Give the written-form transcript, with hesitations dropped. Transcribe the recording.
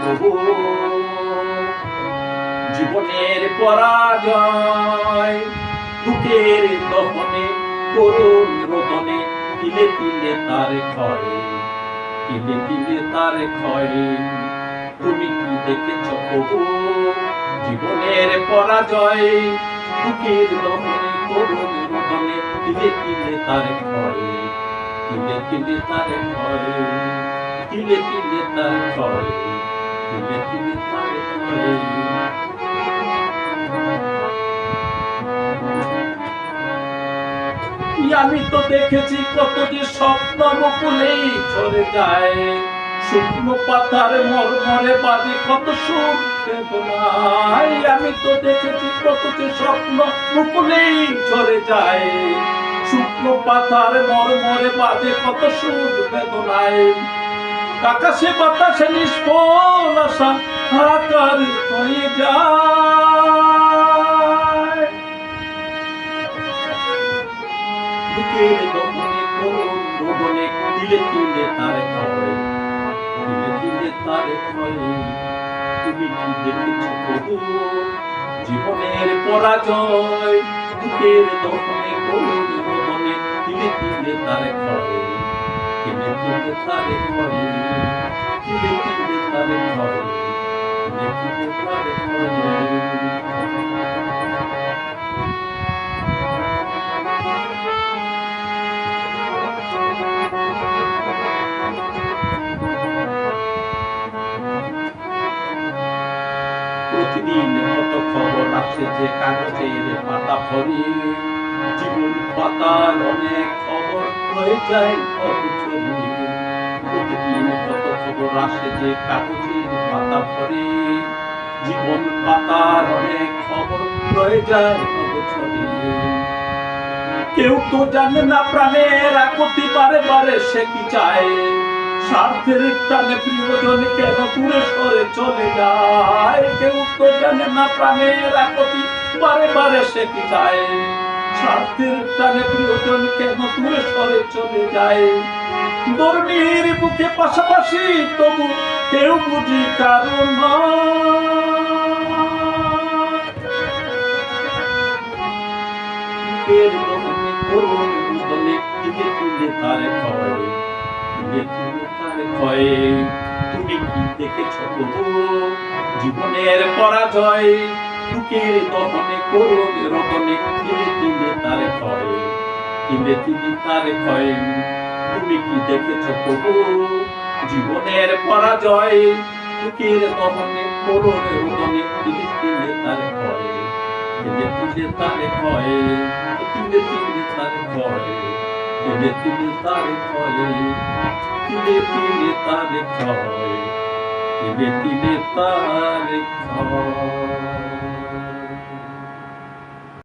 প্রভু জীবনের পরাজয় দুঃখের দহনে করুণ রোদনে তিলে তিলে তার ক্ষয় তিলে তিলে তার ক্ষয় তুমি কি দেখেছ প্রভু জীবনের পরাজয় দুঃখের দহনে করুণ রোদনে তিলে তিলে তার ক্ষয় তিলে তিলে তার ক্ষয় তিলে তিলে তার ক্ষয় তিলে তিলে তার ক্ষয় আমি তো দেখেছি কত যে স্বপ্ন মুকুলেই ঝরে যায় শুকনো পাতার মরমরে বাজে কত সুখ বেদনায় আমি তো দেখেছি কত যে স্বপ্ন মুকুলেই ঝরে যায় শুকনো পাতার মরমরে বাজে কত সুখ বেদনায় আকাশে বাতাসে নিষ্ফল আশা হাহাকার হয়ে যায় বুকের দহনে করুণ রোদনে তিলে তিলে তার ক্ষয় তিলে তিলে তার ক্ষয় তুমি কি দেখেছ প্রভু জীবনের পরাজয় বুকের দহনে করুণ রোদনে তিলে তিলে তার ক্ষয় তিলে তিলে তার ক্ষয় তিলে তিলে তার ক্ষয় তিলে তিলে তার ক্ষয় প্রতিদিন কত খবর আসে যে কাগজের পাতা ভরি জীবন পাতার অনেক খবর রয়ে যায় কত ছবি প্রতিদিন কত খবর আসে যে কাগজের পাতা ভরি জীবন পাতার অনেক খবর রয়ে যায় কত ছবি কেউ তো জানে না প্রাণের আকুতি বারে বারে সে কি চায় স্বার্থের টানে প্রিয়জন কেন দূরে সরে চলে যায় কেউ তো জানে না প্রাণের আকুতি বারে বারে সে কি চায় স্বার্থের টানে প্রিয়জন কেন দূরে সরে চলে যায় ধর্মীর বুকে পাশাপাশি তবু কেউ বুঝি কারণ করুণ রোদনে তিলে তিলে তার ক্ষয় তিলে তিলে তার ক্ষয় তুমি কি দেখেছ প্রভু জীবনের পরাজয় বুকের দহনে করুণ রোদনে তিলে তিলে তার ক্ষয় তিলে তিলে তার ক্ষয় তুমি কি দেখেছ প্রভু জীবনের পরাজয় বুকের দহনে করুণ রোদনে তিলে তিলে তার ক্ষয় তিলে তিলে তার ক্ষয় তিলে তিলে তার ক্ষয় তিলে তিলে তার ক্ষয় তিলে তিলে তার ক্ষয় তিলে তিলে তার ক্ষয়